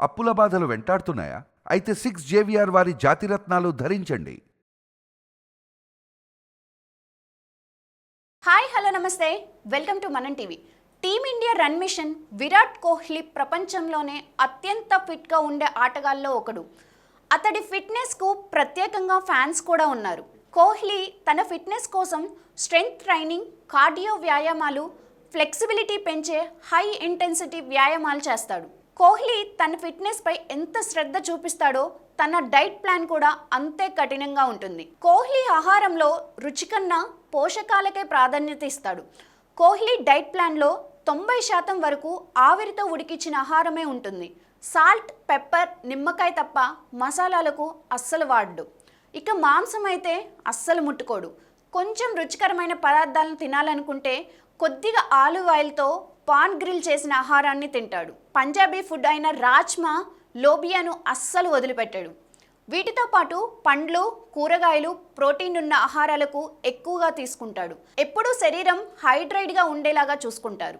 అప్పుల బాధలు వెంటాడుతున్నాయా? అయితే 6 JVR వారి జాతిరత్నాలు ధరించండి. హాయ్ హలో నమస్తే, welcome to Manam TV. Team India run machine Virat Kohli ప్రపంచంలోనే అత్యంత ఫిట్గా ఉండే ఆటగాళ్ళలో ఒకడు. అతడి ఫిట్నెస్కు ప్రత్యేకంగా ఫ్యాన్స్ కూడా ఉన్నారు. కోహ్లీ తన ఫిట్నెస్ కోసం స్ట్రెంగ్త్ ట్రైనింగ్, కార్డియో వ్యాయామాలు, ఫ్లెక్సిబిలిటీ పెంచే హై ఇంటెన్సిటీ వ్యాయామాలు చేస్తాడు. కోహ్లీ తన ఫిట్నెస్పై ఎంత శ్రద్ధ చూపిస్తాడో తన డైట్ ప్లాన్ కూడా అంతే కఠినంగా ఉంటుంది. కోహ్లీ ఆహారంలో రుచి కన్నా పోషకాలకే ప్రాధాన్యత ఇస్తాడు. కోహ్లీ డైట్ ప్లాన్లో 90% వరకు ఆవిరితో ఉడికించిన ఆహారమే ఉంటుంది. సాల్ట్, పెప్పర్, నిమ్మకాయ తప్ప మసాలాలకు అస్సలు వాడడు. ఇక మాంసం అయితే అస్సలు ముట్టుకోడు. కొంచెం రుచికరమైన పదార్థాలను తినాలనుకుంటే కొద్దిగా ఆలివ్ ఆయిల్తో పాన్ గ్రిల్ చేసిన ఆహారాన్ని తింటాడు. పంజాబీ ఫుడ్ అయిన రాజ్మా, లోబియాను అస్సలు వదిలిపెట్టాడు. వీటితో పాటు పండ్లు, కూరగాయలు, ప్రోటీన్ ఉన్న ఆహారాలకు ఎక్కువగా తీసుకుంటాడు. ఎప్పుడూ శరీరం హైడ్రేట్గా ఉండేలాగా చూసుకుంటారు.